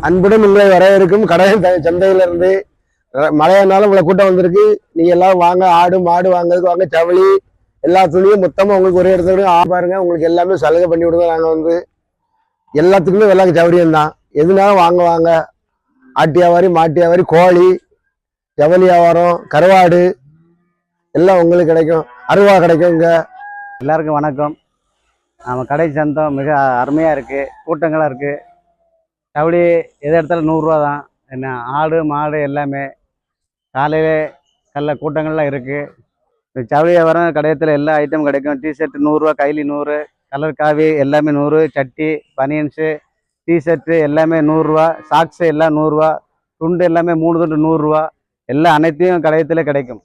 அன்புடன் உங்களை வரவேற்கும் கடையன் சந்தையிலிருந்து. மழையானாலும் உங்களை கூட்டம் வந்திருக்கு. நீங்க எல்லாம் வாங்க, ஆடு மாடு வாங்குறதுக்கு வாங்க, சவளி எல்லா துணியும் மொத்தமா உங்களுக்கு ஒரே இடத்துல பாருங்க. உங்களுக்கு எல்லாமே சலுகை பண்ணி விடுங்க. நாங்க வந்து எல்லாத்துக்குமே வெள்ளாங்க சவரியம் தான். எதுனாலும் வாங்க வாங்க. ஆட்டு வியாபாரி, மாட்டு வியாபாரி, கோழி, ஜவளி வியாபாரம், கருவாடு எல்லாம் உங்களுக்கு கிடைக்கும். அருவா கிடைக்கும். இங்க எல்லாருக்கும் வணக்கம். நம்ம கடை சந்தம் மிக அருமையாக இருக்குது. கூட்டங்களாக இருக்குது. ஜவுளி எது இடத்துல 100 தான். என்ன ஆடு மாடு எல்லாமே காலையில் கூட்டங்கள்லாம் இருக்குது. ஜவுளி வியாபாரம் கடையத்தில் எல்லா ஐட்டமும் கிடைக்கும். டிஷர்ட் 100, கைலி 100, கலர் காவி எல்லாமே 100, சட்டி பனியன்ஸு டிஷர்ட்டு எல்லாமே 100, சாக்ஸு எல்லாம் 100, துண்டு எல்லாமே 3 துண்டு 100, எல்லாம் அனைத்தையும் கடையத்தில் கிடைக்கும்.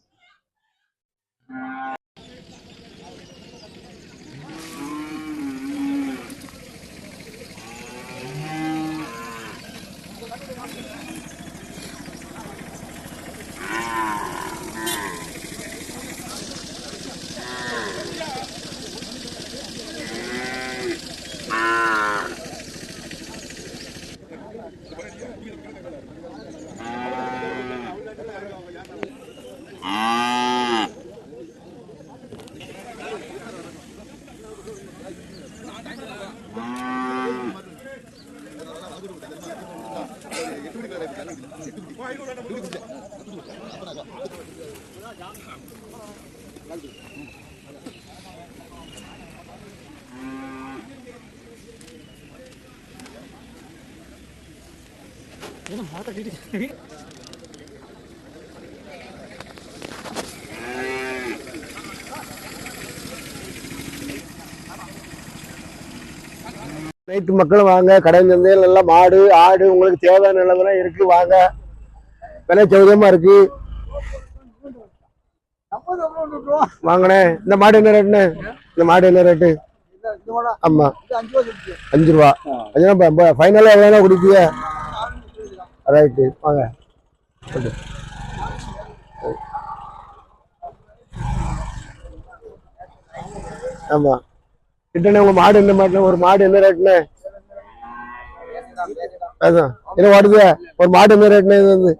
அனைத்து மக்களும் வாங்க. கடை சந்தையில் எல்லாம் மாடு ஆடு உங்களுக்கு தேவையான நிலவரம் இருக்கு. வாங்க, விலை சௌகரியமா இருக்கு. வாங்கண்ணே. இந்த மாடு என்ன ரேட்டுண்ணே? இந்த மாடு என்ன ரேட்டு? ஆமா 5 ரூபா. ஃபைனலா எவ்வளோ குடிப்பீங்க? ரைட்டு, வாங்க. ஆமா கிட்டண்ணே. உங்க மாடு என்ன மாட்டுல? ஒரு மாடு என்ன ரேட்டுண்ணே? அதான் என்ன மாடுது? ஒரு மாடு என்ன ரேட்டுண்ணே? இது வந்து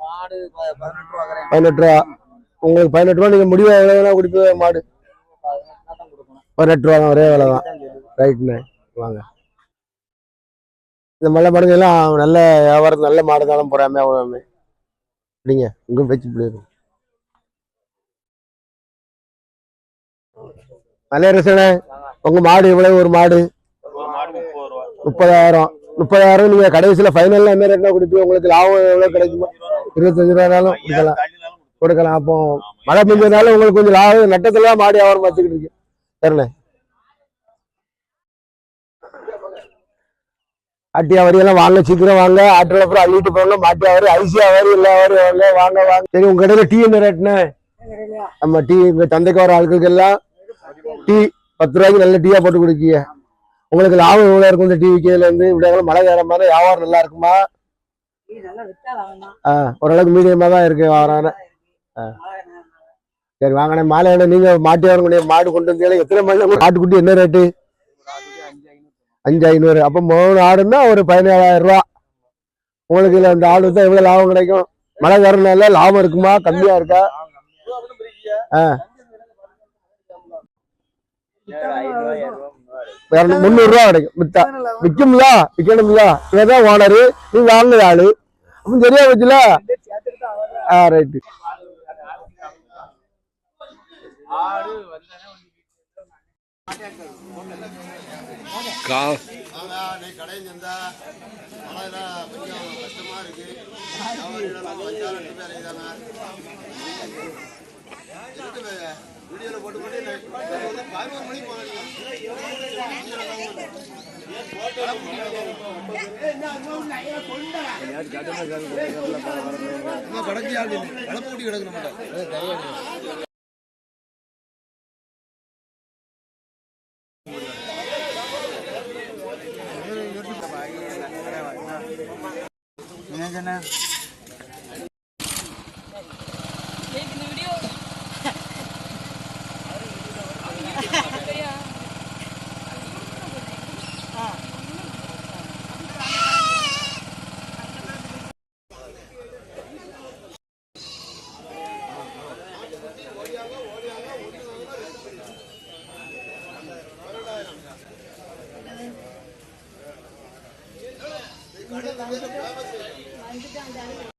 18 ரூபா. உங்களுக்கு 18 ரூபா. நீங்க முடிவு எவ்வளவு குடிப்பீங்க? மாடு 18 ரூபா தான். ஒரே வேலை தான். ரைட்டுண்ணே, வாங்க. இந்த மல்ல மாடுங்க எல்லாம் நல்ல வியாபாரம், நல்ல மாடு தானே போறாமே. அவ்வளோமே அப்படிங்க. உங்க வச்சு பிள்ளைங்க நல்ல ரசனே. உங்க மாடு எவ்வளவு? ஒரு மாடு 30,000. 30,000 நீங்க கடைசியில ஃபைனல்ல என்ன ரேட்னா குடிப்பீங்க? உங்களுக்கு லாபம் எவ்வளவு கிடைக்குமா? 25 ரூபாய்னாலும் கொடுக்கலாம். அப்போ மழை பெஞ்சதுனால உங்களுக்கு கொஞ்சம் லாபம், நட்டத்துல மாடு வியாபாரம் பார்த்துக்கிட்டு இருக்கு. சரிண்ணே. ஆட்டு வியாபாரி எல்லாம் வாங்க, சீக்கிரம் வாங்க. ஆட்டுல அப்புறம் அள்ளிட்டு போவாங்க. மாட்டு வியாபாரி, அரிசி வியாபாரி, எல்லா வியாபாரி வாங்க வாங்க. சரி, உங்க கடையில டீ என்ன ரேட்னே? நம்ம டீ இங்க சந்தைக்கு வர ஆட்களுக்கு எல்லாம் டீ 10 ரூபாய்க்கு நல்ல டீயா போட்டு குடிக்கீங்க. உங்களுக்கு லாபம் எவ்வளவு இருக்கும் இந்த டீ விற்கிறதுல இருந்து? இப்படி மழை காலம் மாதிரி வியாபாரம் நல்லா இருக்குமா? ஓரளவுக்கு மீடியமா தான் இருக்கு வியாபாரம். சரி, வாங்கண்ணே. மாலை நீங்க மாட்டு வியாபாரம் மாடு கொண்டு வந்தீங்க. எத்தனை மணி ஆட்டுக்குட்டி என்ன ரேட்டு? 5,500. அப்ப 3 ஆடுன்னா ஒரு 17,000 ரூபா. உங்களுக்கு இல்ல இந்த ஆடு தான் எவ்வளவு லாபம் கிடைக்கும்? மழை காரணம்னால லாபம் இருக்குமா? கம்மியா இருக்கா? 300 ரூபா கிடைக்கும். வித்தா விற்கும்ல, விற்கணும்ல. இவதான் ஓனரு, நீ வாங்குற ஆளு. அப்ப சரியா வச்சுல. ரைட்டு. கடையும் சந்தா மழைலாம் கொஞ்சம் கஷ்டமா இருக்கு. வீடியோல போட்டு 11 மணிக்கு கடைக்கு ஆள் களை போட்டி கிடக்க மாட்டேன். இங்க வந்துட்டாங்க